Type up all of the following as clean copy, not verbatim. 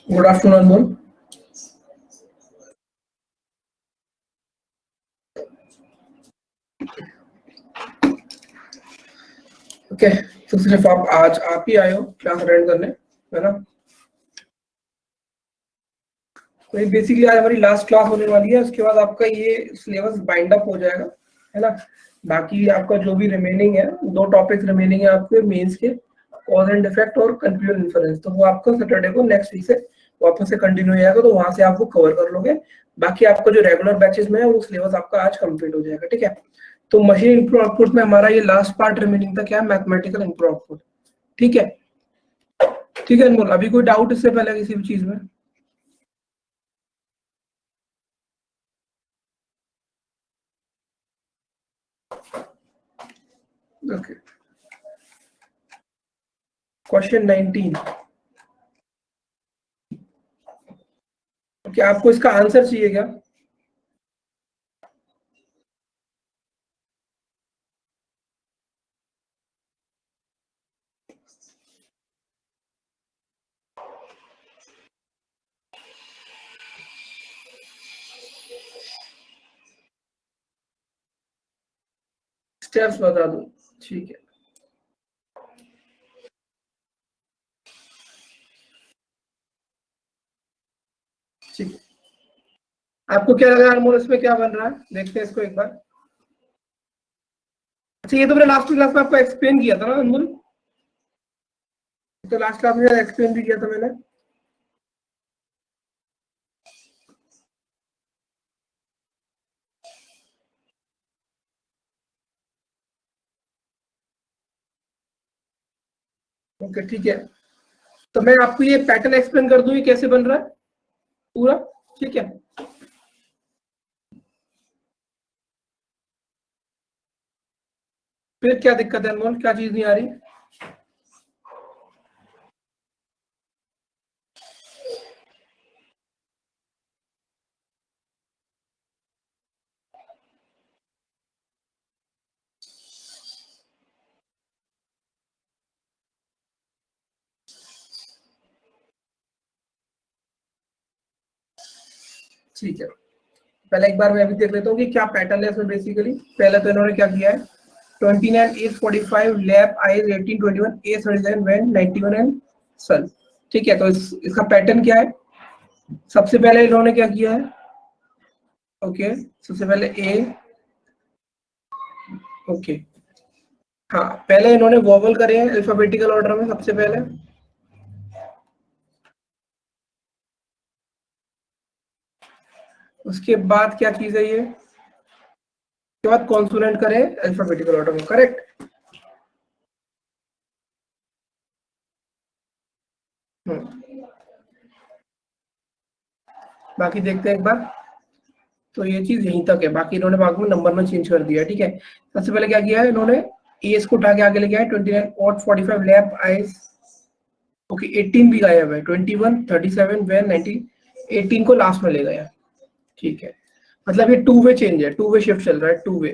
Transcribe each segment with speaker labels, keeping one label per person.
Speaker 1: Good afternoon अनमोल। Okay, तो सिर्फ आज आप ही आए हो क्लास अटेंड करने, है ना? तो ये बेसिकली आज हमारी लास्ट क्लास होने वाली है। उसके बाद आपका ये सिलेबस बाइंड अप हो जाएगा, है ना? बाकी आपका जो भी रिमेनिंग है, 2 टॉपिक्स रिमेनिंग है आपके मेंस के, कॉज एंड इफेक्ट और कंफ्यूजन इन्फरेंस। तो वो आपको सैटरडे को नेक्स्ट वीक से वापस से कंटिन्यू हो जाएगा, तो वहां से आप वो कवर कर लोगे। बाकी आपका जो रेगुलर बैचेस में है वो सिलेबस आपका आज कंप्लीट हो जाएगा, ठीक है? तो मशीन इनपुट आउटपुट में हमारा ये लास्ट पार्ट रिमेनिंग था, क्या? मैथमेटिकल इनपुट आउटपुट, ठीक है? ठीक है अनमोल, अभी कोई डाउट इससे पहले किसी भी चीज में? Okay, question 19। क्या आपको इसका आंसर चाहिए क्या? स्टेप्स बता दो, ठीक है? ठीक है, आपको क्या लग रहा है अनमोल इसमें क्या बन रहा है? देखते हैं इसको एक बार। अच्छा, ये तो मैंने लास्ट क्लास में आपको एक्सप्लेन किया था ना अनमोल? तो लास्ट क्लास में एक्सप्लेन भी किया था मैंने। ओके, ठीक है, तो मैं आपको ये पैटर्न एक्सप्लेन कर दूं ये कैसे बन रहा है पूरा, ठीक है? फिर क्या दिक्कत है अनमोल, क्या चीज नहीं आ रही? ठीक है, पहले एक बार मैं अभी देख लेता हूँ कि क्या पैटर्न है इसमें। बेसिकली पहले तो इन्होंने क्या किया है, 29 एज 45 लैप आईज 18 21 ए 37 वैन 91 एंड सन, ठीक है? तो इसका पैटर्न क्या है? सबसे पहले इन्होंने क्या किया है? ओके, सबसे पहले ए, ओके, हाँ, पहले इन्होंने वोवल करे हैं अल्फाबेटिकल ऑर्डर में सबसे पहले। उसके बाद क्या चीज है ये? उसके बाद कॉन्सोनेंट करे अल्फाबेटिकल ऑर्डर में, करेक्ट? बाकी देखते हैं एक बार। तो ये चीज यहीं तक है, बाकी इन्होंने बाद में नंबर में चेंज कर दिया, ठीक है? सबसे पहले क्या किया है इन्होंने, एस को उठा के आगे लेके आए 29 और 45 लैप आइज, ओके, 18 भी गायब है, 21 37 वैन 90, 18 को लास्ट में ले गया, ठीक है? मतलब ये टू वे चेंज है, टू वे शिफ्ट चल रहा है, टू वे,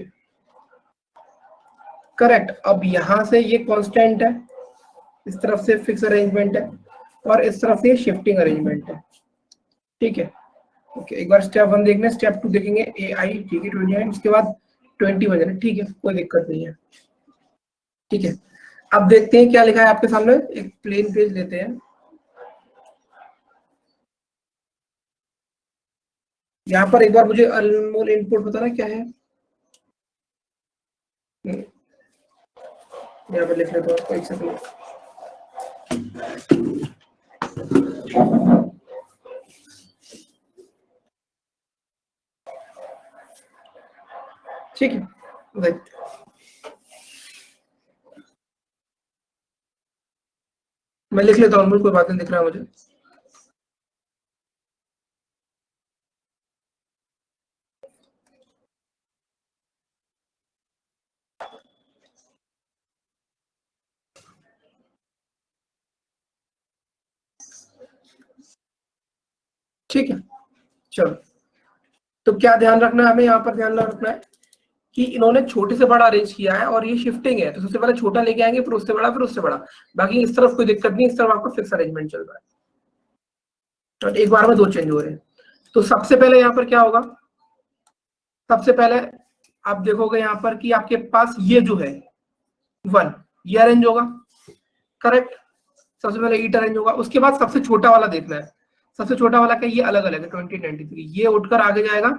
Speaker 1: करेक्ट? अब यहां से ये कांस्टेंट है, इस तरफ से फिक्स अरेंजमेंट है, और इस तरफ से शिफ्टिंग अरेंजमेंट है, ठीक है? ओके, एक बार स्टेप 1 देखना, स्टेप 2 देखेंगे ए आई, ठीक है? 29, उसके बाद 21 है, ठीक है? कोई दिक्कत नहीं है, ठीक है? अब देखते हैं क्या लिखा है आपके सामने, एक प्लेन पेज लेते हैं। यहाँ पर एक बार मुझे अनमोल इनपुट बताना क्या है। यहाँ पर लिख लेता हूँ आपको, एक सेकंड। ठीक है, देख मैं लिख लेता हूँ, कोई बात नहीं, दिख रहा है मुझे। ठीक है, चलो, तो क्या ध्यान रखना है हमें? यहाँ पर ध्यान रखना है कि इन्होंने छोटे से बड़ा अरेंज किया है, और ये शिफ्टिंग है, तो सबसे पहले छोटा लेके आएंगे, फिर उससे बड़ा, फिर उससे बड़ा। बाकी इस तरफ कोई दिक्कत नहीं, इस तरफ आपका फिक्स अरेंजमेंट चल रहा है। और एक बार में 2 चेंज हो रहे हैं। तो सबसे पहले यहाँ पर क्या होगा, सबसे पहले आप देखोगे यहाँ पर कि आपके पास ये जो है 1 ये अरेंज होगा, करेक्ट। सबसे पहले ईट अरेंज होगा, उसके बाद सबसे छोटा वाला देखना है। सबसे छोटा वाला क्या, ये अलग अलग है 2093, ये उठकर आगे जाएगा,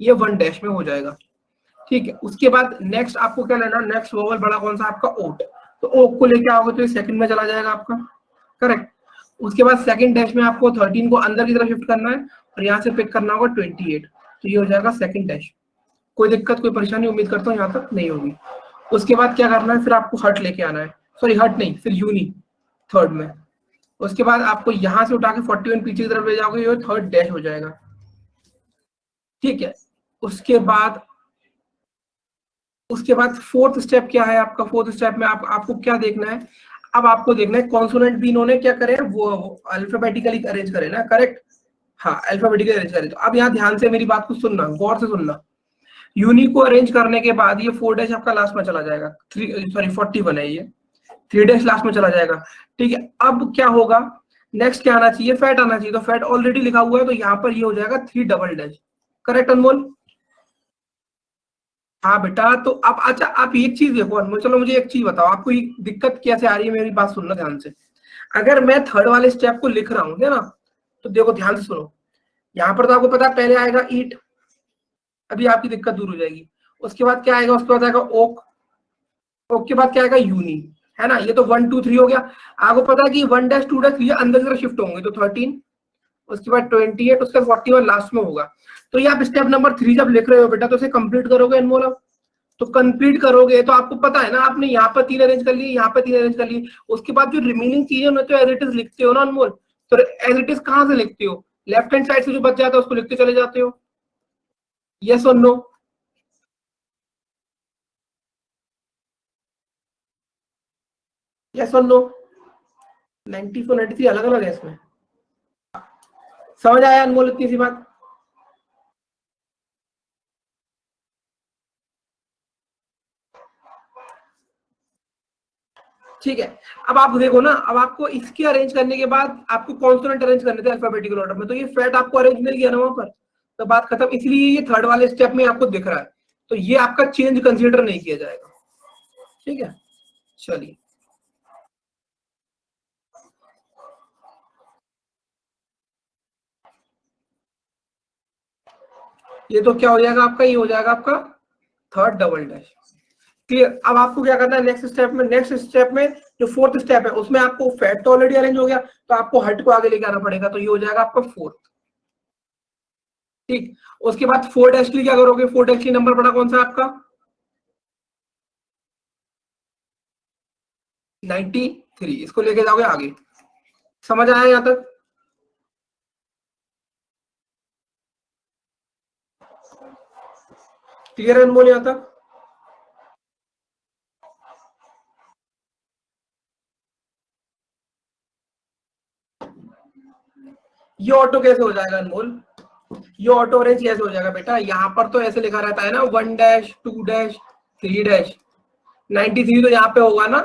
Speaker 1: ये 1 डैश में हो जाएगा, ठीक है। उसके बाद नेक्स्ट आपको क्या लेना, नेक्स्ट वोवल बड़ा कौन सा आपका, ओट। तो ओक को लेके आओगे तो ये सेकंड में चला जाएगा आपका, करेक्ट। उसके बाद सेकंड डैश में आपको 13 को अंदर की तरफ शिफ्ट करना है और यहाँ से पिक करना होगा 28, तो ये हो जाएगा सेकंड डैश। कोई दिक्कत कोई परेशानी उम्मीद करता हूँ यहाँ तक नहीं होगी। उसके बाद क्या करना है, फिर आपको हट लेके आना है, सॉरी हट नहीं, फिर यूनी थर्ड में। उसके बाद आपको यहाँ से उठा के 41 पीछे की तरफ ले जाओगे, ये थर्ड डैश हो जाएगा, ठीक है। उसके बाद फोर्थ स्टेप क्या है आपका, फोर्थ स्टेप में आपको क्या देखना है, अब आपको देखना है कॉन्सोनेंट भी इन्होंने क्या करे, वो अल्फाबेटिकली अरेंज करे ना, करेक्ट। हाँ अल्फाबेटिकली अरेंज करे। तो अब यहाँ ध्यान से मेरी बात को सुनना, गौर से सुनना। यूनी को अरेंज करने के बाद ये 4 डैश आपका लास्ट में चला जाएगा, 41 है ये, 3 डैश लास्ट में चला जाएगा, ठीक है। अब क्या होगा, नेक्स्ट क्या आना चाहिए, फैट आना चाहिए। तो फैट ऑलरेडी लिखा हुआ है, तो यहाँ पर ये हो जाएगा 3 डबल डैश, करेक्ट अनमोल। हाँ बेटा, तो आप अच्छा आप एक चीज देखो अनमोल, चलो मुझे एक चीज बताओ, आपको ये दिक्कत कैसे आ रही है, मेरी बात सुनना ध्यान से। अगर मैं थर्ड वाले स्टेप को लिख रहा हूँ है ना, तो देखो ध्यान से सुनो। यहाँ पर तो आपको पता है पहले आएगा ईट, अभी आपकी दिक्कत दूर हो जाएगी। उसके बाद क्या आएगा, उसके बाद आएगा ओक, ओक के बाद क्या आएगा यूनी, है ना। ये तो 1 2 3 हो गया। आपको पता है कि 1 डैश 2 डैश ये अंदर की तरफ शिफ्ट होंगे, तो 13, उसके बाद 28, उसके बाद 41 लास्ट में होगा। तो ये आप स्टेप नंबर 3 जब लिख रहे हो बेटा, तो इसे कंप्लीट करोगे अनमोल। तो कंप्लीट करोगे तो आपको पता है ना, आपने यहाँ पर 3 अरेंज कर लिए, यहाँ पर 3 अरेंज कर लिए, उसके बाद जो रिमेनिंग चीजें होती है तो एज इट इज लिखते हो ना अनमोल। तो एज इट इज कहाँ से लिखते हो, लेफ्ट हैंड साइड से जो बच जाता है उसको लिखते चले जाते हो, यस और नो। यस और नो, 94 93 अलग अलग है इसमें, समझ आया अनमोल इतनी सी बात। ठीक है। अब आप देखो ना, अब आपको इसके अरेंज करने के बाद आपको कॉन्सोनेंट अरेंज करने थे अल्फाबेटिकल ऑर्डर में, तो ये फैट आपको अरेंज मिल गया ना वहां पर, तो बात खत्म। इसलिए ये थर्ड वाले स्टेप में आपको दिख रहा है, तो ये आपका चेंज कंसीडर नहीं किया जाएगा, ठीक है। चलिए ये तो क्या हो जाएगा आपका, ये हो जाएगा आपका थर्ड डबल डैश, क्लियर। अब आपको क्या करना है नेक्स्ट स्टेप में, नेक्स्ट स्टेप में जो फोर्थ स्टेप है उसमें आपको फैट तो ऑलरेडी अरेंज हो गया, तो आपको हट को आगे लेके आना पड़ेगा, तो ये हो जाएगा आपका फोर्थ, ठीक। उसके बाद 4 डैश के लिए क्या करोगे, 4 डैश की नंबर पड़ा कौन सा आपका 93, इसको लेके जाओगे आगे, समझ आया यहां तक। क्लियर है अनमोल यहां तक। ये ऑटो कैसे हो जाएगा अनमोल, ये ऑटो अरेंज कैसे हो जाएगा बेटा, यहाँ पर तो ऐसे लिखा रहता है ना 1 डैश 2 डैश 3 डैश, 93 तो यहाँ पे होगा ना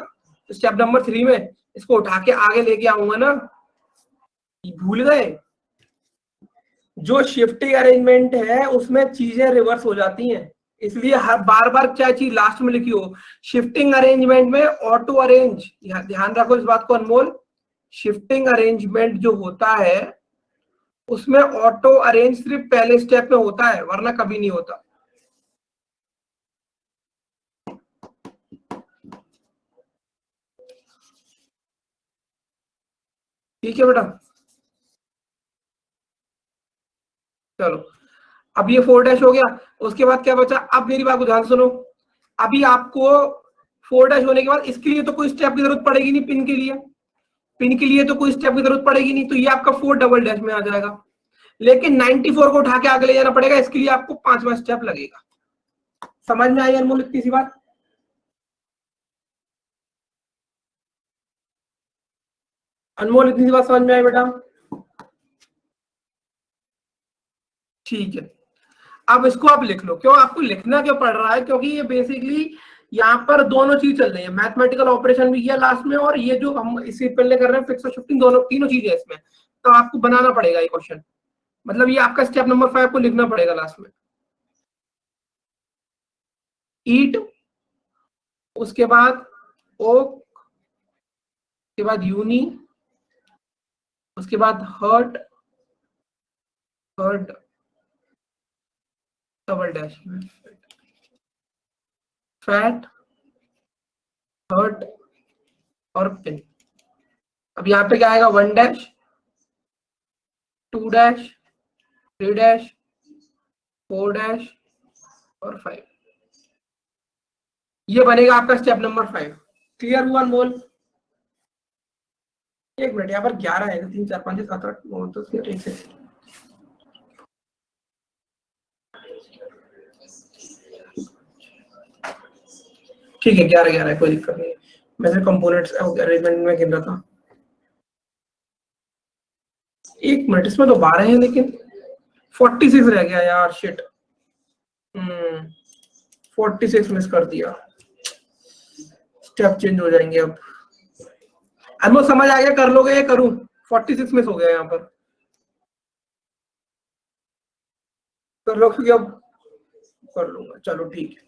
Speaker 1: स्टेप नंबर 3 में, इसको उठा के आगे लेके आऊंगा ना, भूल गए। जो शिफ्टिंग अरेंजमेंट है उसमें चीजें रिवर्स हो जाती हैं, इसलिए हर बार बार क्या चीज लास्ट में लिखी हो, शिफ्टिंग अरेंजमेंट में ऑटो अरेंज, ध्यान रखो इस बात को अनमोल। शिफ्टिंग अरेंजमेंट जो होता है उसमें ऑटो अरेंज सिर्फ पहले स्टेप में होता है, वरना कभी नहीं होता। ठीक है बेटा, चलो अब ये 4 डैश हो गया। उसके बाद क्या बचा, अब मेरी बात को ध्यान सुनो। अभी आपको 4 डैश होने के बाद इसके लिए तो कोई स्टेप की जरूरत पड़ेगी नहीं, पिन के लिए, पिन के लिए तो कोई स्टेप की जरूरत पड़ेगी नहीं, तो ये आपका 4 डबल डैश में आ जाएगा। लेकिन 94 को उठा के आगे ले जाना पड़ेगा, इसके लिए आपको 5वां स्टेप लगेगा। समझ में आई अनमोल इतनी सी बात, अनमोल इतनी सी बात समझ में आई बेटा। ठीक है, अब इसको आप लिख लो। क्यों आपको लिखना क्यों पड़ रहा है, क्योंकि ये बेसिकली यहाँ पर दोनों चीज चल रही है, मैथमेटिकल ऑपरेशन भी किया लास्ट में, और ये जो हम इसी पहले कर रहे हैं फिक्स और शिफ्टिंग, दोनों तीनों चीजें इसमें। तो आपको बनाना पड़ेगा ये क्वेश्चन, मतलब ये आपका स्टेप नंबर 5 को लिखना पड़ेगा लास्ट में। ईट, उसके बाद ओक, उसके बाद यूनी, उसके बाद heart, heart double dash, fat, heart और पिन। अब यहाँ पे क्या आएगा, 1 डैश, 2 डैश, 3 डैश, 4 डैश और 5। ये बनेगा आपका स्टेप नंबर 5। क्लियर हुआ अनमोल? एक मिनट, यहाँ पर 11 है, 3 4 5 6 7 8 9 10 एक सेकंड। ठीक है, 11 11 है, कोई दिक्कत नहीं है। मैं सिर्फ कंपोनेंट्स अरेंजमेंट में गिन रहा था। एक मिनट, इसमें तो 12 है लेकिन 46 रह गया यार, शिट। 46 मिस कर दिया, स्टेप चेंज हो जाएंगे अब। अनमोल समझ आ गया, कर लोगे या करूं? 46 मिस हो गया यहाँ पर, कर लो क्योंकि अब कर लूंगा, चलो ठीक है।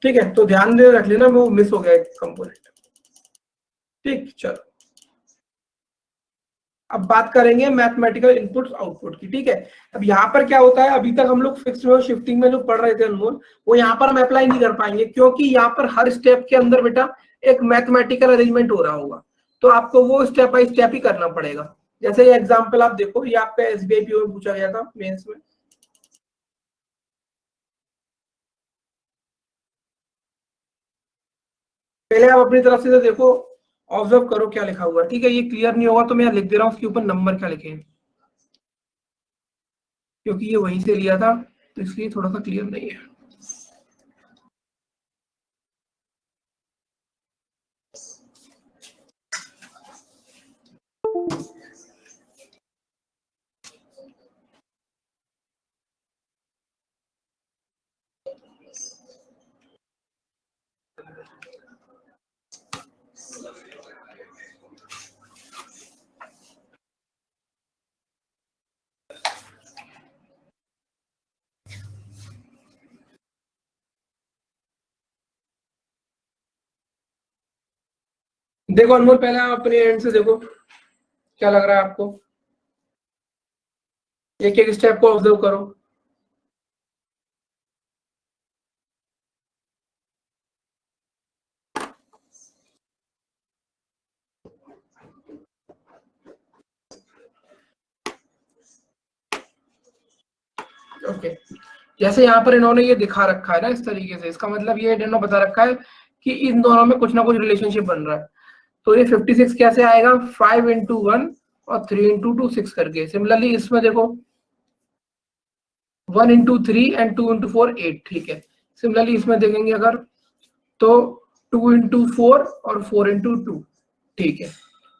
Speaker 1: ठीक है, तो ध्यान दे रख लेना, वो मिस हो गया एक कंपोनेंट। ठीक, चलो अब बात करेंगे मैथमेटिकल इनपुट्स आउटपुट की। ठीक है, अब यहाँ पर क्या होता है, अभी तक हम लोग फिक्स्ड में और शिफ्टिंग में जो पढ़ रहे थे अनमोल, वो यहाँ पर हम अप्लाई नहीं कर पाएंगे, क्योंकि यहाँ पर हर स्टेप के अंदर बेटा एक मैथमेटिकल अरेंजमेंट हो रहा होगा, तो आपको वो स्टेप बाय स्टेप ही करना पड़ेगा। जैसे ये एग्जाम्पल आप देखो, ये आपका SBI PO में पूछा गया था मेंस में। पहले आप अपनी तरफ से तो देखो, ऑब्जर्व करो क्या लिखा हुआ है। ठीक है, ये क्लियर नहीं होगा तो मैं लिख दे रहा हूँ उसके ऊपर नंबर क्या लिखे हैं, क्योंकि ये वहीं से लिया था तो इसलिए थोड़ा सा क्लियर नहीं है। देखो अनमोल, पहले आप अपने एंड से देखो क्या लग रहा है आपको, एक एक स्टेप को ऑब्जर्व करो। ओके, जैसे यहाँ पर इन्होंने ये दिखा रखा है ना इस तरीके से, इसका मतलब ये इन्होंने बता रखा है कि इन दोनों में कुछ ना कुछ रिलेशनशिप बन रहा है। तो ये 56 कैसे आएगा, 5 इंटू 1 और 3 इंटू 2 6 करके। सिमिलरली इसमें देखो 1 इंटू 3 एंड 2 इंटू 4 8। ठीक है, सिमिलरली इसमें देखेंगे अगर तो 2 इंटू 4 और 4 इंटू 2। ठीक है,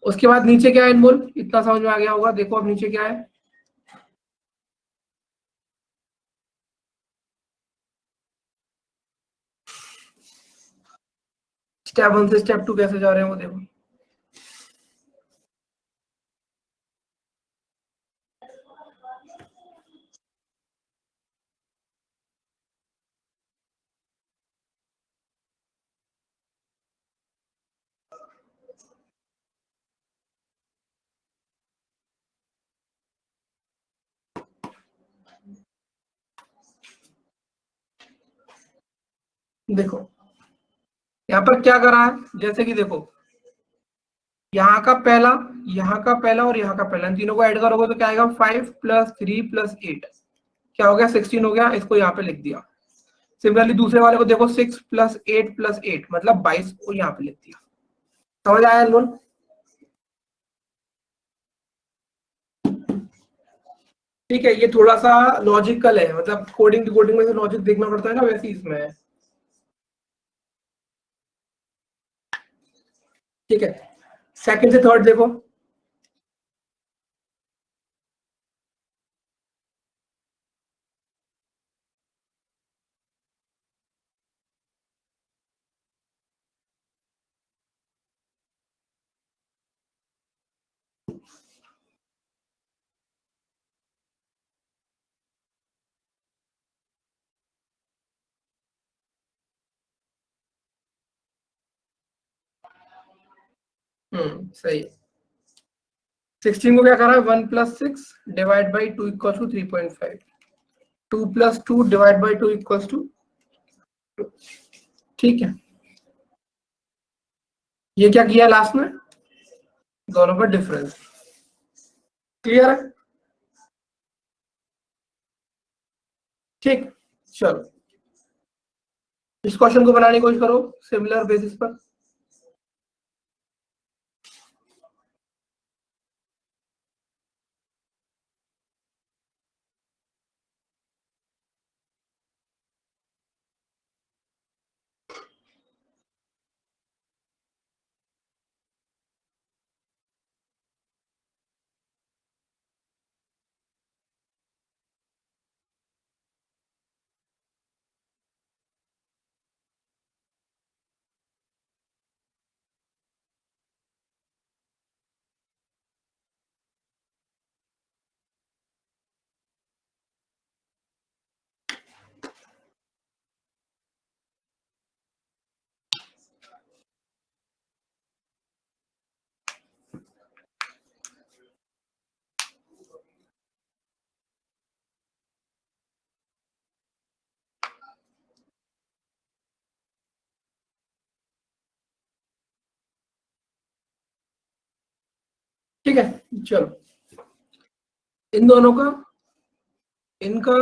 Speaker 1: उसके बाद नीचे क्या है अनमोल, इतना समझ में आ गया होगा। देखो अब नीचे क्या है, स्टेप 1 से स्टेप 2 कैसे जा रहे हैं वो देखो। देखो यहाँ पर क्या करा है, जैसे कि देखो यहाँ का पहला, यहाँ का पहला और यहाँ का पहला, इन तीनों को ऐड करोगे तो क्या आएगा, 5 प्लस 3 प्लस 8 क्या हो गया, 16 हो गया। इसको यहाँ पे लिख दिया। सिमिलरली दूसरे वाले को देखो, 6 प्लस 8 प्लस 8 मतलब 22 को यहाँ पे लिख दिया। समझ आया लोन? ठीक है, ये थोड़ा सा लॉजिकल है, मतलब कोडिंग डिकोडिंग में से लॉजिक देखना पड़ता है ना, वैसे ही इसमें है। ठीक है, सेकंड से थर्ड देखो। सही है। 16 को क्या करा है, 1 + 6 divide by 2 equal to 3.5, 2 + 2 divide by 2 equal to 2। ठीक है, ये क्या किया लास्ट में, दोनों का डिफरेंस। क्लियर है, ठीक। चलो इस क्वेश्चन को बनाने की कोशिश करो सिमिलर बेसिस पर। ठीक है, चलो इन दोनों का, इनका,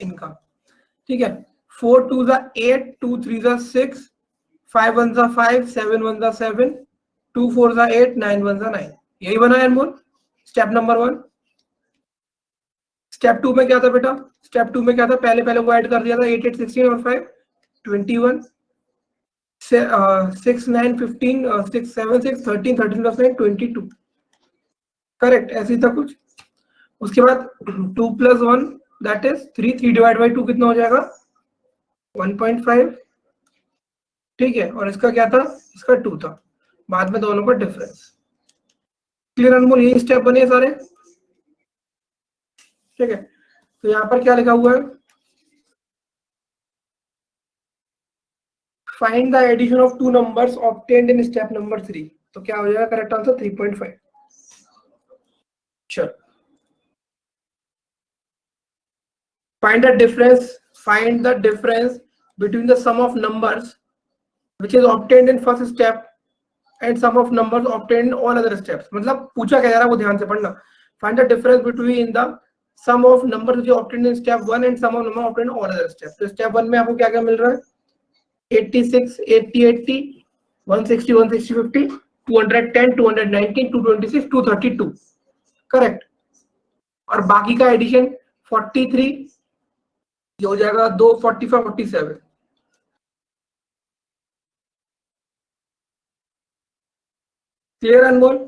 Speaker 1: इनका, ठीक है। 4 2 ज़ा 8, 2 3 ज़ा 6, 5 1 ज़ा 5, 7 1 ज़ा 7, 2 4 ज़ा 8, 9 1 ज़ा 9। यही बना है अनमोल स्टेप नंबर 1। स्टेप 2 में क्या था बेटा, स्टेप 2 में क्या था, पहले पहले को ऐड कर दिया था, 8 8 16 और 5 21, 6 9 15, 6 7 6 13, 13 + 9 22। करेक्ट, ऐसे ही था कुछ। उसके बाद 2 + 1 दैट इज 3, 3 डिवाइड बाई 2 कितना हो जाएगा, 1.5। ठीक है, और इसका क्या था, इसका 2 था, बाद में दोनों का डिफरेंस। क्लियर अनमोल, यही स्टेप बने सारे। ठीक है, तो यहाँ पर क्या लिखा हुआ है, find the addition of two numbers obtained in step number 3। तो क्या हो जाएगा करेक्ट आंसर 3.5। चलो find the difference, find the difference between the sum of numbers which is obtained in first step and sum of numbers obtained in all other steps। मतलब पूछा क्या जा रहा है वो ध्यान से पढ़ना। find the difference between the sum of numbers which is obtained in step 1 and sum of numbers obtained in all other steps। तो step 1 में आपको क्या क्या मिल रहा है, 86 80 80, 160 160 50, 210 219 226 232। करेक्ट, और बाकी का एडिशन 43, ये हो जाएगा 2 45 47। क्लियर अनमोल,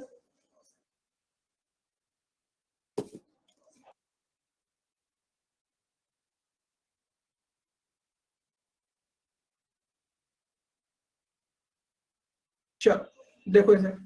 Speaker 1: चलो देखो इसे।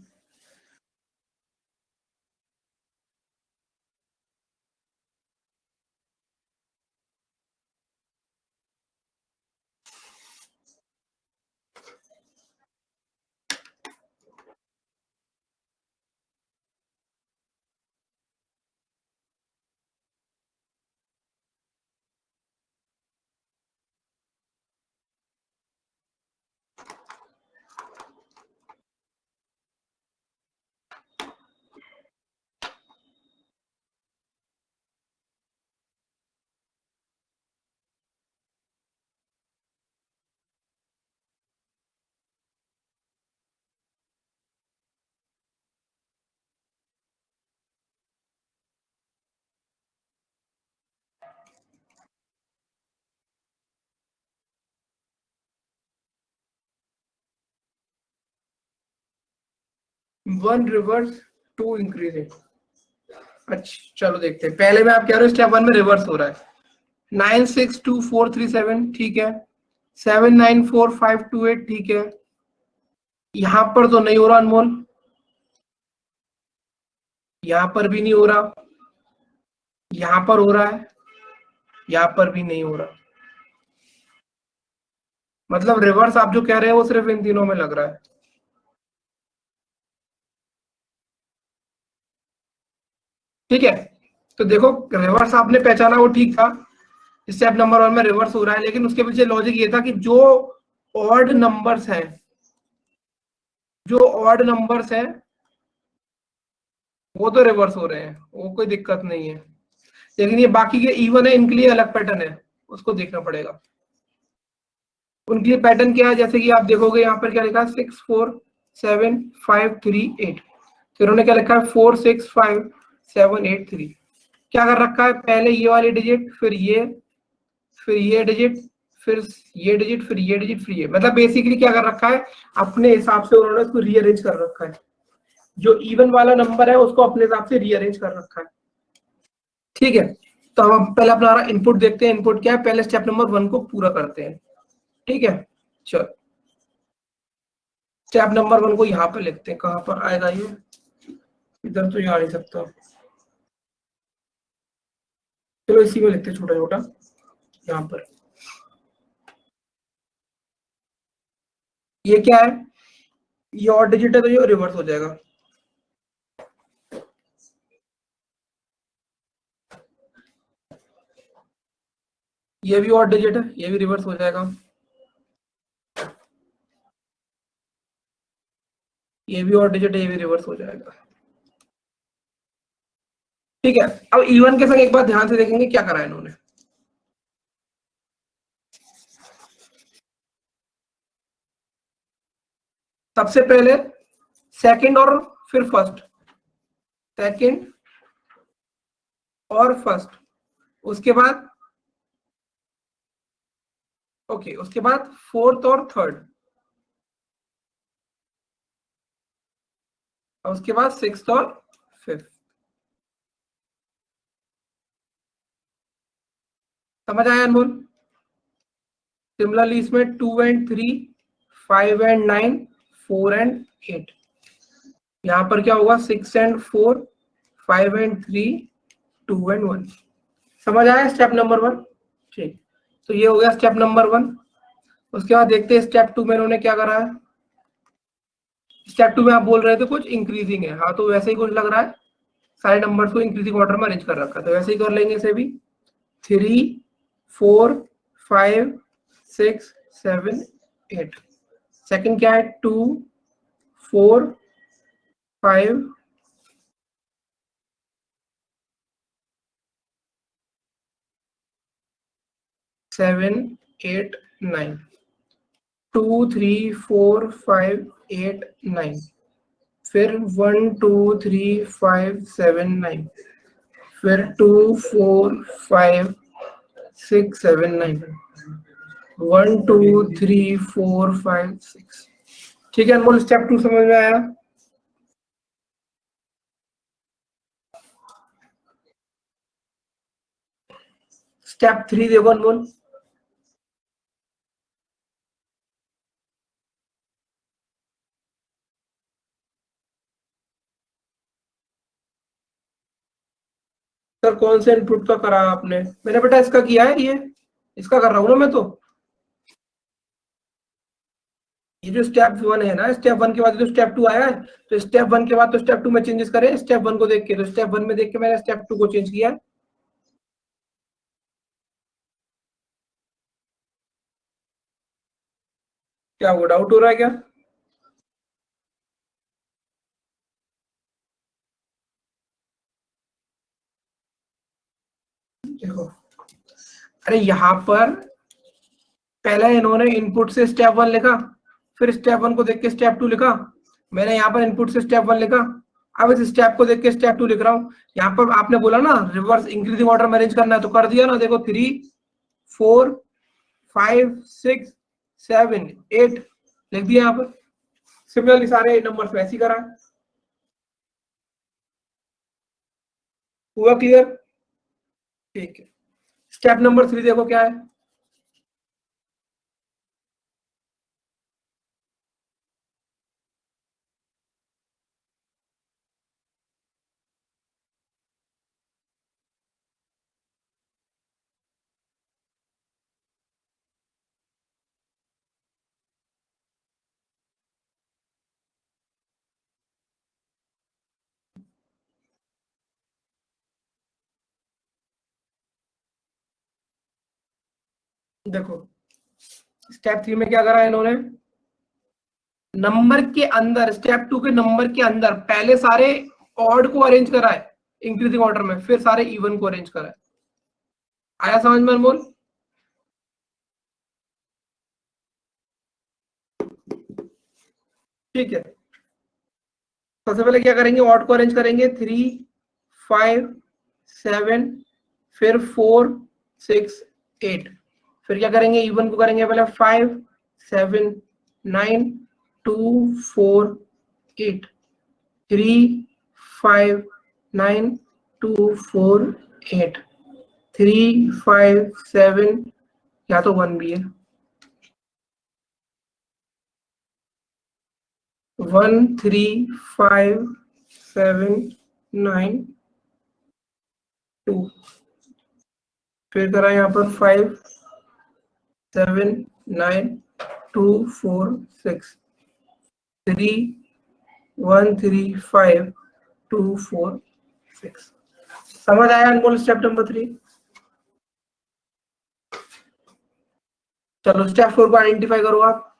Speaker 1: 1 रिवर्स 2 इंक्रीजिंग। अच्छा चलो देखते हैं, पहले में आप कह रहे हो स्टेप 1 में रिवर्स हो रहा है। 962 437 ठीक है, 794528 ठीक है, यहां पर तो नहीं हो रहा अनमोल, यहां पर भी नहीं हो रहा, यहां पर हो रहा है, यहां पर भी नहीं हो रहा। मतलब रिवर्स आप जो कह रहे हैं वो सिर्फ इन तीनों में लग रहा है। ठीक है, तो देखो रिवर्स आपने पहचाना वो ठीक था, स्टेप नंबर 1 में रिवर्स हो रहा है, लेकिन उसके पीछे लॉजिक ये था कि जो ऑड नंबर्स हैं, जो ऑड नंबर्स हैं वो तो रिवर्स हो रहे हैं, वो कोई दिक्कत नहीं है, लेकिन ये बाकी के इवन है इनके लिए अलग पैटर्न है, उसको देखना पड़ेगा। उनके लिए पैटर्न क्या है, जैसे कि आप देखोगे यहाँ पर क्या लिखा है 64753 8, तो इन्होंने क्या लिखा है 465783। क्या कर रखा है, पहले ये वाली डिजिट, फिर ये डिजिट, फिर ये डिजिट, फिर ये डिजिट, फिर ये, मतलब बेसिकली क्या कर रखा है, अपने हिसाब से उन्होंने उसको रीअरेंज कर रखा है, जो इवन वाला नंबर है उसको अपने हिसाब से रीअरेंज कर रखा है। ठीक है, तो हम पहले अपना इनपुट देखते हैं, इनपुट क्या है, पहले स्टेप नंबर 1 को पूरा करते हैं। ठीक है, चलो स्टेप नंबर 1 को यहाँ पर लिखते हैं, कहाँ पर आएगा ये, इधर तो जा नहीं सकता, चलो इसी में लिखते हैं छोटा छोटा, यहाँ पर ये क्या है, ये और डिजिट है तो ये रिवर्स हो जाएगा, ये भी और डिजिट है, ये भी रिवर्स हो जाएगा, ये भी और डिजिट है, ये भी रिवर्स हो जाएगा। ठीक है, अब इवन के संग एक बार ध्यान से देखेंगे क्या करा है इन्होंने। सबसे पहले सेकंड और फिर फर्स्ट, सेकंड और फर्स्ट, उसके बाद ओके, उसके बाद फोर्थ और थर्ड, और उसके बाद सिक्स्थ और फिफ्थ। समझ आया अनमोल? सिमिलरली इसमें 2 एंड 3, 5 एंड 9, 4 एंड 8, यहाँ पर क्या होगा 6 एंड 4, 5 एंड 3, 2 एंड 1। समझ आया स्टेप नंबर 1? ठीक, तो ये हो गया स्टेप नंबर 1। उसके बाद देखते हैं स्टेप 2 में इन्होंने क्या करा है। स्टेप 2 में आप बोल रहे थे कुछ इंक्रीजिंग है, हाँ तो वैसे ही कुछ लग रहा है, सारे नंबर्स को इंक्रीजिंग ऑर्डर में अरेंज कर रखा है, तो वैसे ही कर लेंगे इसे भी, 3, 4, 5, 6, 7, 8। सेकंड क्या है, 2, 4, 5, 7, 8, 9, 2, 3, 4, 5, 8, 9, फिर 1, 2, 3, 5, 7, 9, फिर 2, 4, 5, 6, 7, 9, 1, 2, 3, 4, 5, 6। ठीक है अनमोल, स्टेप 2 समझ में आया? स्टेप 3 देखो अनमोल, सर कौन से इनपुट का करा आपने? मैंने बेटा इसका किया है, ये इसका कर रहा हूँ ना मैं तो। ये जो स्टेप 1 है ना, स्टेप 1 के बाद जो स्टेप 2 आया है, तो स्टेप 1 के बाद तो स्टेप 2 में चेंजेस करें स्टेप 1 को देख के, तो स्टेप 1 में देख के मैंने स्टेप 2 को चेंज किया है। क्या वो डाउट हो रहा है क्या? देखो, अरे यहाँ पर पहले इन्होंने इनपुट से स्टेप 1 लिखा, फिर स्टेप 1 को देख के स्टेप 2 लिखा, मैंने यहाँ पर इनपुट से स्टेप 1 लिखा, अब इस स्टेप को देख के स्टेप 2 लिख रहा हूँ। यहाँ पर आपने बोला ना रिवर्स इंक्रीजिंग ऑर्डर में अरेंज करना है, तो कर दिया ना, देखो 3, 4, 5, 6, 7, 8 लिख दिया यहाँ पर। सिमिलरली सारे नंबर्स वैसे ही करा। हुआ क्लियर? ठीक है, स्टेप नंबर 3 देखो क्या है। देखो स्टेप 3 में क्या करा है इन्होंने, नंबर के अंदर, स्टेप 2 के नंबर के अंदर पहले सारे ऑड को अरेंज करा है इंक्रीजिंग ऑर्डर में, फिर सारे इवन को अरेंज करा है। आया समझ में अनमोल? ठीक है, सबसे पहले क्या करेंगे, ऑड को अरेंज करेंगे 3 5 7, फिर 4 6 8, फिर क्या करेंगे, इवन को करेंगे पहले 5 7 9 2 4 8, 3 5 9 2 4 8, 3 5 7, या तो 1 भी है, 1 3 5 7 9 2, फिर करा यहाँ पर 5 7 9 2 4 6 3 1 3 5 2 4 6। समझ आया अनमोल स्टेप नंबर 3? चलो स्टेप 4 को आइडेंटिफाई करो आप।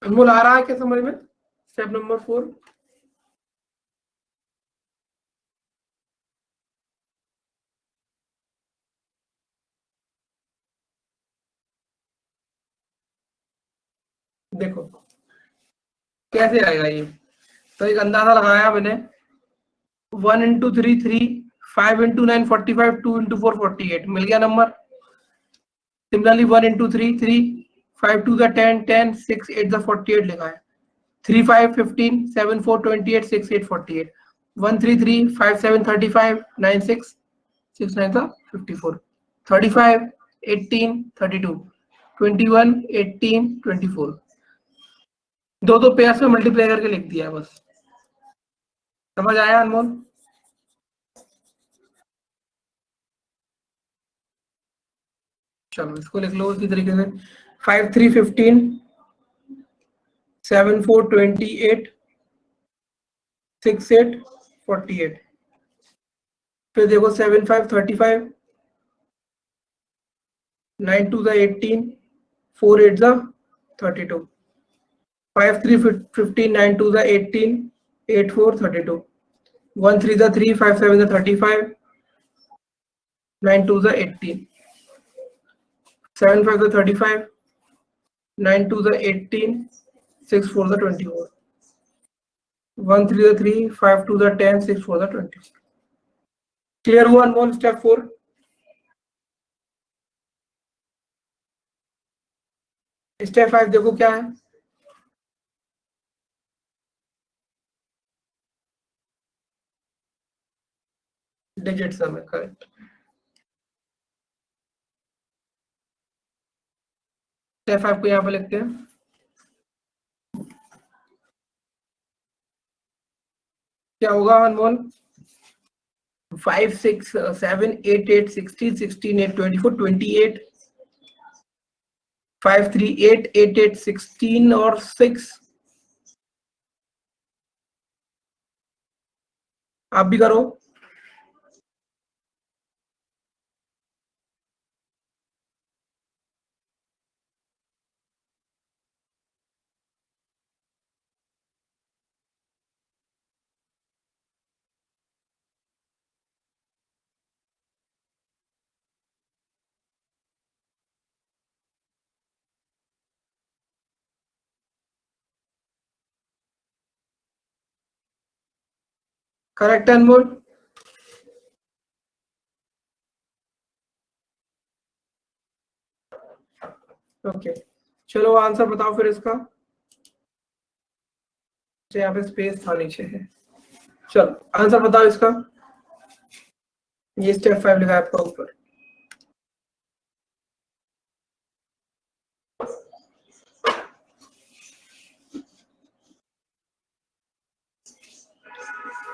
Speaker 1: अनमोल आ रहा है क्या समझ में स्टेप नंबर 4? देखो कैसे आएगा ये, तो एक अंदाजा लगाया मैंने, 1 इंटू 3 3, 5 इंटू 9 45, 2 इंटू 4 48, मिल गया नंबर। Similarly 1 into 3 3, 5 to the 10 10, 6 8 the 48 लिखा है, 3 5 15, 7 4 28, 6 8 48, 1 3 3 5 7 35, 9 6 6 9 था 54, 35 18 32, 21 18 24, दो दो पेयर में मल्टीप्लाई करके लिख दिया बस। समझ आया अनमोल? चलो इसको लिख लो उसी तरीके से, 5 3 15, 7 4 28, 6 8 48, फिर देखो 7 5 35, 9 2 the 18, 4 8 the 32, 5 3 15, 9 2 the 18, 8 4 32, 1 3 the 3, 5 7 the 35, 9 2 the 18, 7 5 the 35, 9 2 the 18, 6 4 the 24, 1 3 the 3, 5 2 the 10, 6 4 the 20। Clear हुआ अनमोल स्टेप 4? स्टेप 5 देखो क्या है, डिजिट सम है, करेक्ट। स्टेप 5 को यहाँ पे लिखते हैं, क्या होगा अनमोल, 5 6 7 8 8 16 16 8 24 28, 5 3 8 8 8 16 और 6, आप भी करो। करेक्ट अनमोल? ओके, चलो आंसर बताओ फिर इसका। यहाँ पे स्पेस था नीचे है। चलो आंसर बताओ इसका। ये स्टेप 5 लिखा है आपका ऊपर।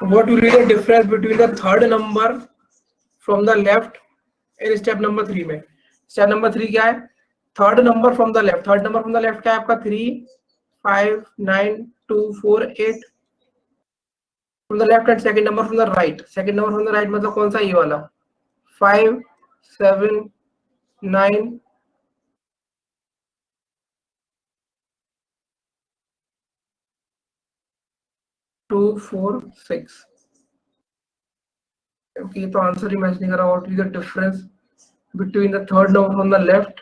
Speaker 1: What will be the difference between the third number from the left in step number 3 में? स्टेप नंबर 3 क्या है? Third number from the left. Third number from the left क्या है आपका? 3 5 9 2 4 8 from the left. And second number from the right. Second number from the right मतलब कौन सा? ये वाला 5 7 9 2 4 6। क्योंकि तो आंसर ही मैच नहीं कर रहा। What is the difference between the third number from the left?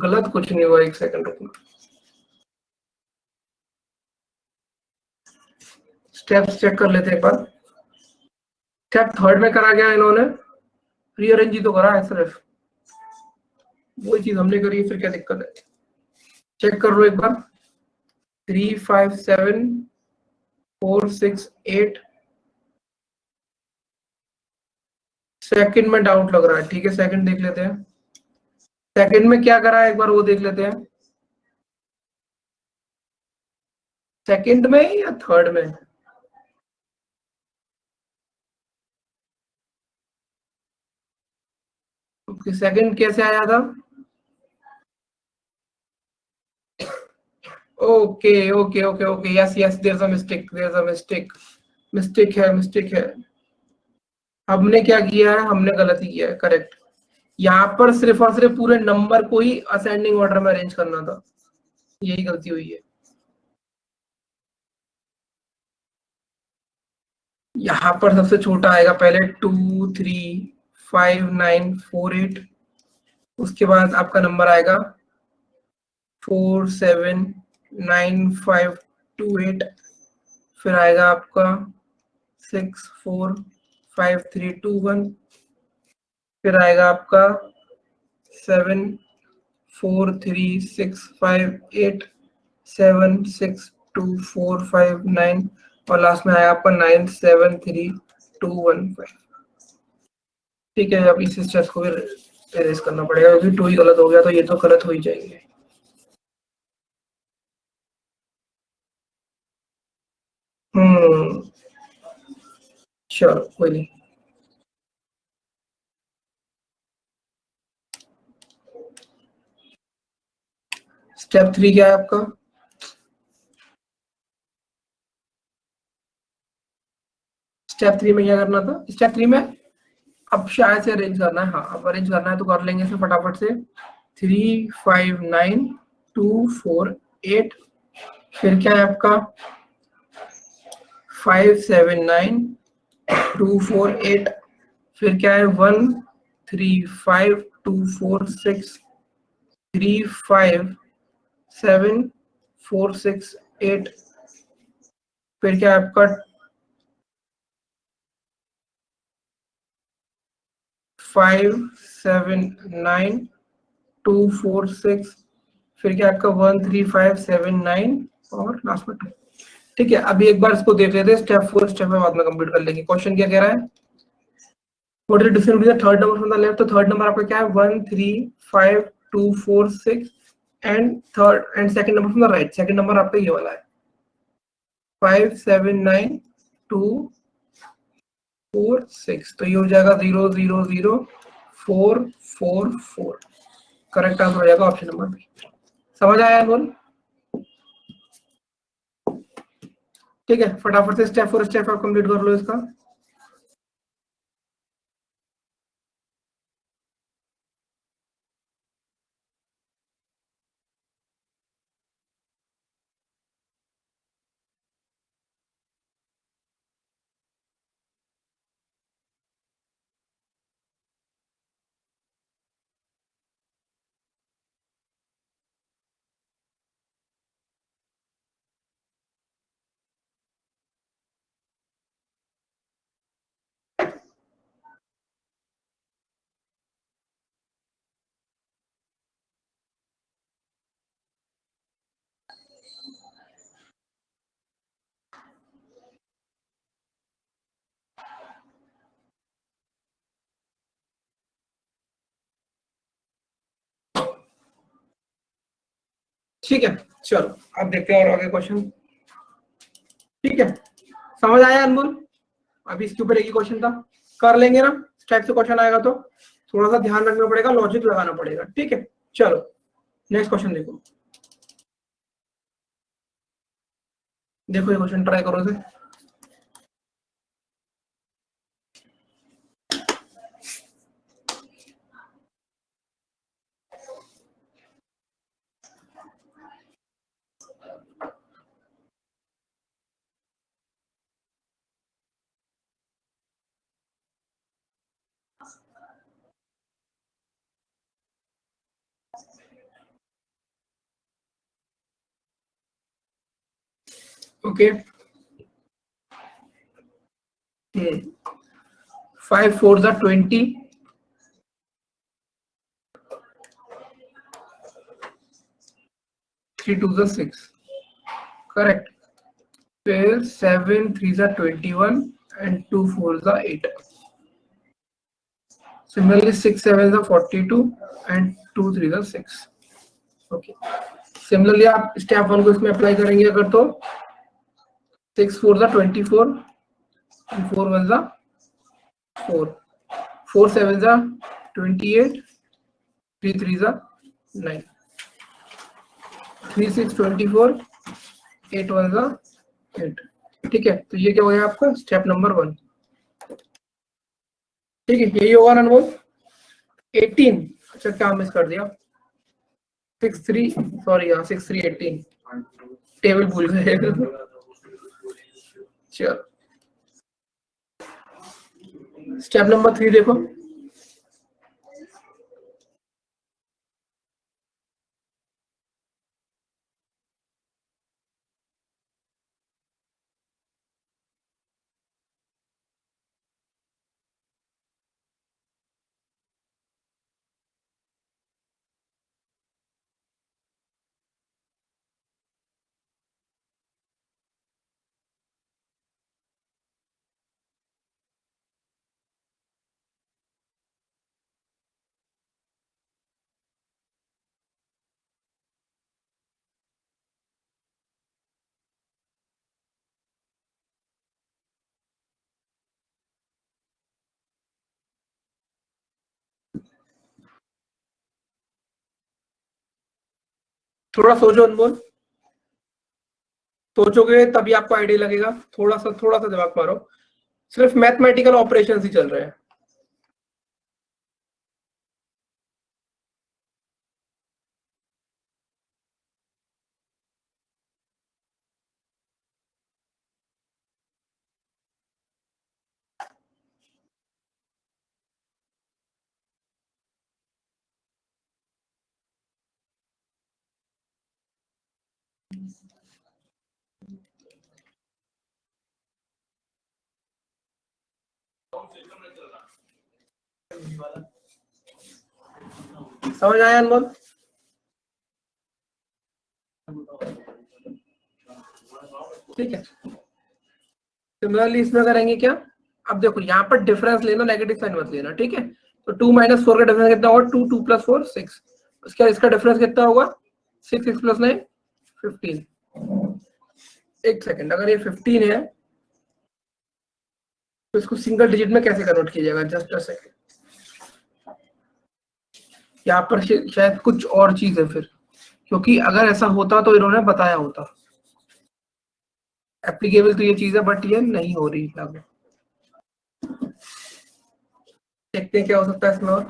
Speaker 1: गलत कुछ नहीं हुआ, एक सेकंड रुकना। स्टेप्स चेक कर लेते हैं एक बार। स्टेप थर्ड में करा गया इन्होंने रीअरेंज ही तो करा है सिर्फ, वही चीज हमने करी है, फिर क्या दिक्कत है? चेक कर लो एक बार। 3 5 7 4 6 8। सेकंड में डाउट लग रहा है, ठीक है सेकंड देख लेते हैं। सेकंड में क्या करा है एक बार वो देख लेते हैं। सेकंड में या थर्ड में? ओके, सेकंड कैसे आया था? Okay okay okay okay, yes yes, there is a mistake, there is a mistake. Mistake है, मिस्टेक है। हमने क्या किया है? हमने गलती किया है, करेक्ट। यहाँ पर सिर्फ और सिर्फ पूरे नंबर को ही असेंडिंग ऑर्डर में अरेंज करना था, यही गलती हुई है। यहाँ पर सबसे छोटा आएगा पहले 2 3 5 9 4 8। उसके बाद आपका नंबर आएगा 4 7 9 5 2 8। फिर आएगा आपका 6 4 5 3 2 1। फिर आएगा आपका 7 4 3 6 5 8 7 6 2 4 5 9। और लास्ट में आया आपका 9 7 3 2 1 5। ठीक है, अब इस स्टेप को फिर एरेज करना पड़ेगा क्योंकि 2 ही गलत हो गया, तो ये तो गलत हो ही जाएंगे। हम्म, चलो कोई नहीं। स्टेप 3 क्या है आपका? स्टेप 3 में क्या करना था? स्टेप 3 में अब शायद से अरेंज करना है। हाँ, अब अरेंज करना है तो कर लेंगे इसे फटाफट से। 3 5 9 2 4 8। फिर क्या है आपका? 5 7 9 2 4 8। फिर क्या है? 1 3 5 2 4 6 3 5 7 4 6 8। फिर क्या है आपका? 5 7 9 2 4 6। फिर क्या आपका? 1 3 5 7 9 और लास्ट में 2। ठीक है, अभी एक बार इसको देख लेते हैं। स्टेप 4 स्टेप में बाद में कंप्लीट कर लेंगे। क्वेश्चन क्या कह रहा है? What is difference between the third number from the left? तो थर्ड नंबर आपका क्या है? 1 3 5 2 4 6। And third and second number from the right. Second number आपका ये वाला है 5 7 9 2 4 6। तो ये हो जाएगा 0 0 0 4 4 4। करेक्ट आंसर हो जाएगा ऑप्शन नंबर बी। समझ आया बोल? ठीक है, फटाफट से स्टेप 4 स्टेप आप कंप्लीट कर लो इसका। ठीक है, चलो अब देखते हैं और आगे क्वेश्चन। ठीक है, समझ आया अनमोल? अभी इसके ऊपर एक ही क्वेश्चन था, कर लेंगे ना, इस टाइप से क्वेश्चन आएगा तो थोड़ा सा ध्यान रखना पड़ेगा, लॉजिक लगाना पड़ेगा। ठीक है, चलो नेक्स्ट क्वेश्चन देखो। देखो ये क्वेश्चन ट्राई करो से। ओके, 5 4 जा 20, 3 2 जा 6, करेक्ट। फिर 7 3 जा 21 एंड 2 4 जा 8। Similarly 6 7 जा 42 एंड 2 3 जा 6। ओके, सिमिलरली आप स्टेप 1 को इसमें अप्लाई करेंगे अगर तो 6 4 जा 24 एंड 4 1 जा 4, 4 7 जा 28, 3 3 जा 9, 3 6 24, 8 1 जा 8। ठीक है, तो ये क्या हो गया आपका स्टेप नंबर 1। ठीक है, यही होगा ना अनमोल? 18, अच्छा क्या मिस कर दिया, 6 3, सॉरी हाँ 6 3 18, टेबल भूल गए। चलो स्टेप नंबर 3 देखो। थोड़ा सोचो अनमोल, सोचोगे तभी आपको आइडिया लगेगा। थोड़ा सा दिमाग मारो, सिर्फ मैथमेटिकल ऑपरेशन ही चल रहे हैं। समझ आया अनमोल? ठीक है, सिमिलरली इसमें करेंगे क्या, अब देखो यहाँ पर डिफरेंस लेना, नेगेटिव साइन मत लेना। ठीक है, तो 2 - 4 का डिफरेंस कितना होगा, 2 2 + 4 6, उसके बाद इसका डिफरेंस कितना होगा, 6 6 + 9 15। एक सेकंड, अगर ये 15 है तो इसको सिंगल डिजिट में कैसे कन्वर्ट किया जाएगा, जस्ट अ सेकंड। यहाँ पर शायद कुछ और चीज है फिर, क्योंकि अगर ऐसा होता तो इन्होंने बताया होता। एप्लीकेबल तो ये चीज है बट ये नहीं हो रही लागू। देखते हैं क्या हो सकता है इसमें और।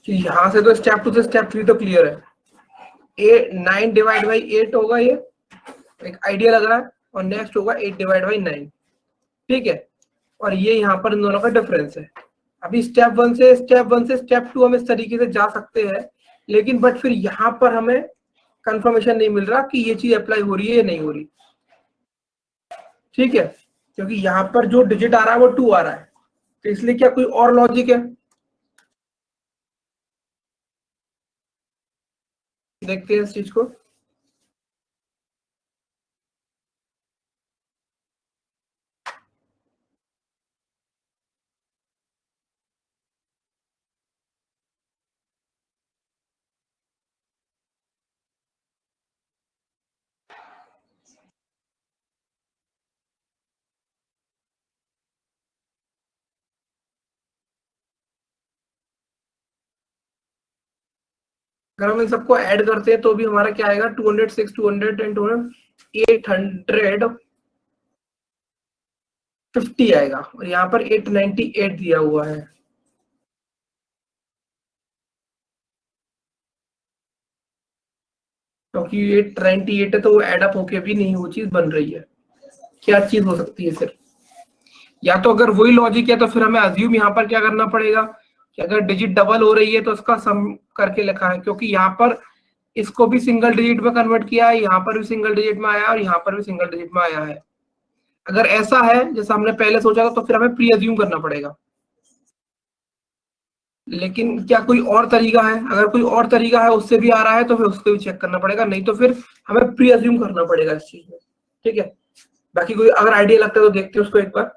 Speaker 1: कि यहाँ से तो स्टेप 2 से स्टेप 3 तो क्लियर है। 9 डिवाइड बाई 8 होगा, ये एक आइडिया लग रहा है, और नेक्स्ट होगा 8 डिवाइड बाई 9। ठीक है, और ये यहाँ पर इन दोनों का डिफरेंस है। अभी स्टेप 1 से स्टेप 2 हम इस तरीके से जा सकते हैं, लेकिन बट फिर यहाँ पर हमें कंफर्मेशन नहीं मिल रहा कि ये चीज अप्लाई हो रही है या नहीं हो रही। ठीक है, क्योंकि यहाँ पर जो डिजिट आ रहा है वो 2 आ रहा है, तो इसलिए क्या कोई और लॉजिक है? देखते हैं इस चीज को। अगर हम इन सबको ऐड करते हैं तो भी हमारा क्या आएगा, 206, 200 एंड 850 आएगा, और यहाँ पर 898 दिया हुआ है। क्योंकि 898 है तो वो एड अप होके भी नहीं वो चीज बन रही है। क्या चीज हो सकती है फिर? या तो अगर वही लॉजिक है तो फिर हमें अज्यूम यहाँ पर क्या करना पड़ेगा कि अगर डिजिट डबल हो रही है तो उसका सम करके लिखा है, क्योंकि यहाँ पर इसको भी सिंगल डिजिट में कन्वर्ट किया है, यहाँ पर भी सिंगल डिजिट में आया है और यहाँ पर भी सिंगल डिजिट में आया है। अगर ऐसा है जैसा हमने पहले सोचा था तो फिर हमें प्री अज्यूम करना पड़ेगा। लेकिन क्या कोई और तरीका है? अगर कोई और तरीका है उससे भी आ रहा है तो फिर उसको भी चेक करना पड़ेगा, नहीं तो फिर हमें प्री अज्यूम करना पड़ेगा इस चीज में। ठीक है, बाकी कोई अगर आइडिया लगता है तो देखते हैं उसको एक बार।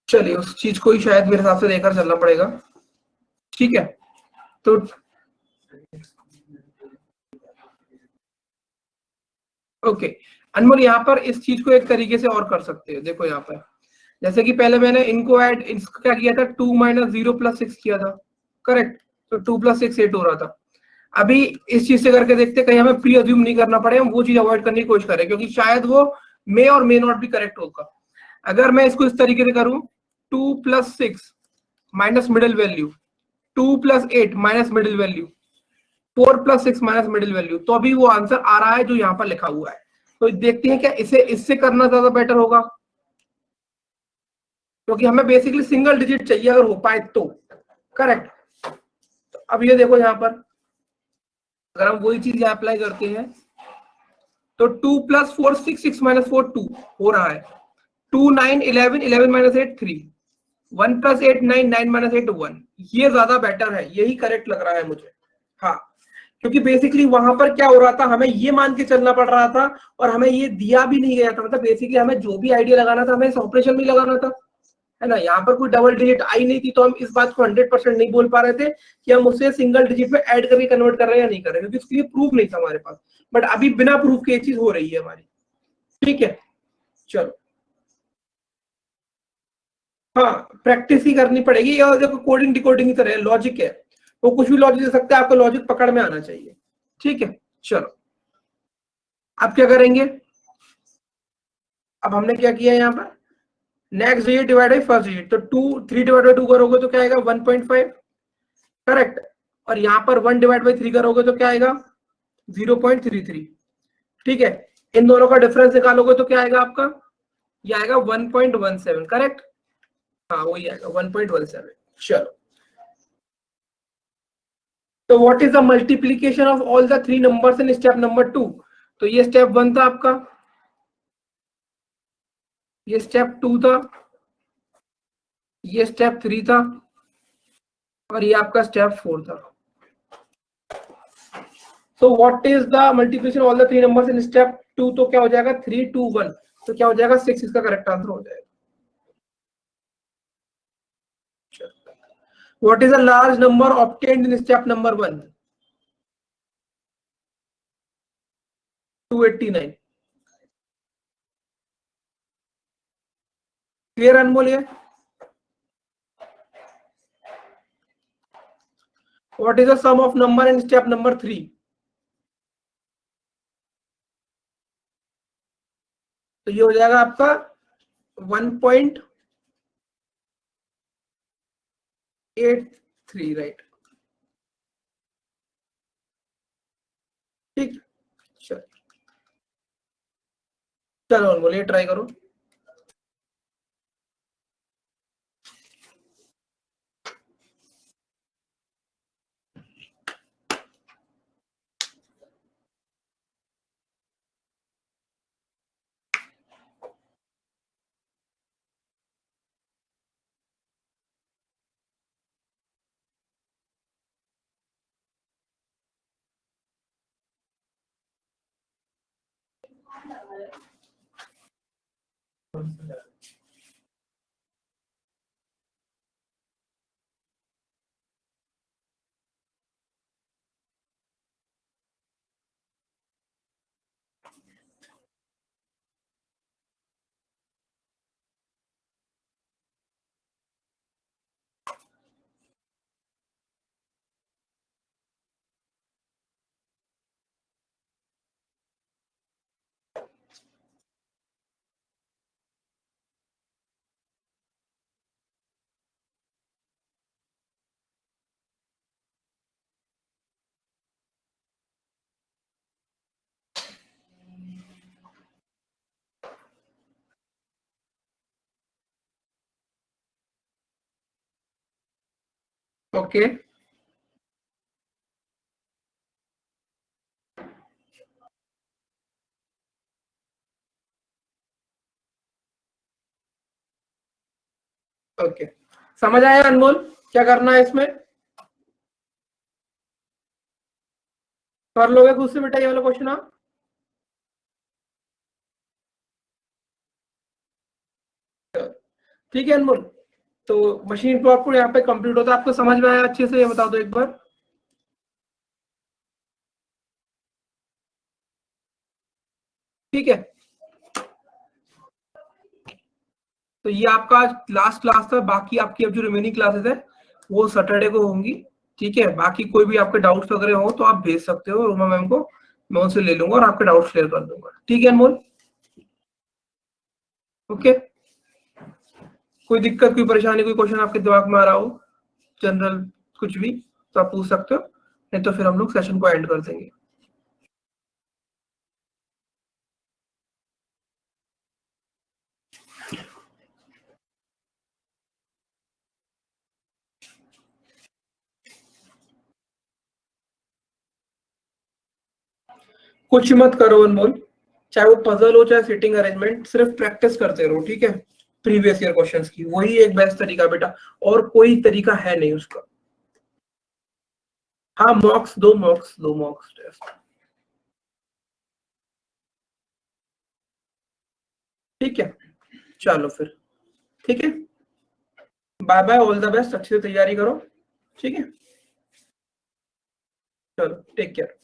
Speaker 1: चलिए उस चीज को ही शायद मेरे हिसाब से लेकर चलना पड़ेगा। ठीक है, तो ओके अनमोल, यहाँ पर इस चीज को एक तरीके से और कर सकते हैं। देखो यहाँ पर जैसे कि पहले मैंने इनको ऐड, इसको क्या किया था, 2 - 0 + 6 किया था, करेक्ट? तो 2 + 6 8 हो रहा था। अभी इस चीज से करके देखते कहीं हमें प्री अज्यूम नहीं करना पड़े, हम वो चीज अवॉइड करने की कोशिश करें, क्योंकि शायद वो मे और मे नॉट भी करेक्ट होगा। अगर मैं इसको इस तरीके से करूं, 2 + 6 minus middle value, 2 + 8 minus middle value, 4 + 6 minus middle value, तो अभी वो आंसर आ रहा है जो यहाँ पर लिखा हुआ है। तो देखते हैं क्या इसे इससे करना ज्यादा बेटर होगा, क्योंकि हमें बेसिकली सिंगल डिजिट चाहिए अगर हो पाए तो, करेक्ट? तो अब ये देखो यहाँ पर अगर हम वही चीज अप्लाई करते हैं तो 2 + 4 6, 6 - 4 2 हो रहा है, 2 9 11, 11 - 8 3, 1 + 8 9, 9 - 8 1। ये ज्यादा बेटर है, यही करेक्ट लग रहा है मुझे। हाँ, क्योंकि बेसिकली वहां पर क्या हो रहा था, हमें ये मान के चलना पड़ रहा था और हमें ये दिया भी नहीं गया था, मतलब बेसिकली हमें जो भी आइडिया लगाना था हमें इस ऑपरेशन में लगाना था, है ना? यहाँ पर कोई डबल डिजिट आई नहीं थी तो हम इस बात को 100% नहीं बोल पा रहे थे कि हम उसे सिंगल डिजिट में ऐड करके कन्वर्ट कर रहे हैं या नहीं कर रहे, क्योंकि उसके लिए प्रूफ नहीं था हमारे पास। बट अभी बिना प्रूफ के ये चीज हो रही है हमारी। ठीक है, चलो। हाँ, प्रैक्टिस ही करनी पड़ेगी, और देखो कोडिंग डिकोडिंग की तरह लॉजिक है, वो कुछ भी लॉजिक दे सकता है, आपको लॉजिक पकड़ में आना चाहिए। ठीक है, चलो अब क्या करेंगे? अब हमने क्या किया यहाँ पर, next digit divide by first digit, तो 3 ÷ 2 करोगे तो क्या आएगा, 1.5, करेक्ट? और यहाँ पर 1/3 करोगे तो क्या आएगा, 0.33। ठीक है, इन दोनों का डिफरेंस निकालोगे तो क्या आएगा आपका, ये आएगा 1.17, करेक्ट? हाँ वही आएगा 1.17। चलो, तो what is the multiplication of all the 3 numbers in step number 2? तो ये स्टेप 1 था आपका, ये स्टेप 2 था, ये स्टेप 3 था, और ये आपका स्टेप 4 था। So what is the multiplication of all the 3 numbers in step 2? तो क्या हो जाएगा, 3 2 1, तो क्या हो जाएगा 6, इसका करेक्ट आंसर हो जाएगा। What is a large number obtained in step number 1? 289। Clear Anmol? ये what is the sum of number in step number 3? तो ये हो जाएगा आपका 1.83, राइट? ठीक, चलो चलो बोलिए, ट्राई करो। ओके, ओके, समझ आया अनमोल क्या करना है इसमें? कर लोगे खुद से बेटा ये वाला क्वेश्चन आप? ठीक है अनमोल, तो मशीन तो आपको यहाँ पे कंप्लीट होता है। आपको समझ में आया अच्छे से, ये बता दो एक बार। ठीक है, तो ये आपका लास्ट क्लास था। बाकी आपकी अब जो रिमेनिंग क्लासेस है वो सैटरडे को होंगी। ठीक है, बाकी कोई भी आपके डाउट्स वगैरह हो तो आप भेज सकते हो रोमा मैम को, मैं उनसे ले लूंगा और आपके डाउट्स क्लियर कर दूंगा। ठीक है अनमोल, ओके। कोई दिक्कत, कोई परेशानी, कोई क्वेश्चन आपके दिमाग में आ रहा हो जनरल, कुछ भी, तो आप पूछ सकते हो, नहीं तो फिर हम लोग सेशन को एंड कर देंगे। कुछ मत करो अनमोल, चाहे वो पजल हो चाहे सिटिंग अरेंजमेंट, सिर्फ प्रैक्टिस करते रहो। ठीक है, प्रीवियस ईयर क्वेश्चंस की, वही एक बेस्ट तरीका बेटा, और कोई तरीका है नहीं उसका। हाँ, मॉक्स टेस्ट। ठीक है, चलो फिर, ठीक है, bye bye, all the best, अच्छे से तैयारी करो। ठीक है, चलो टेक केयर।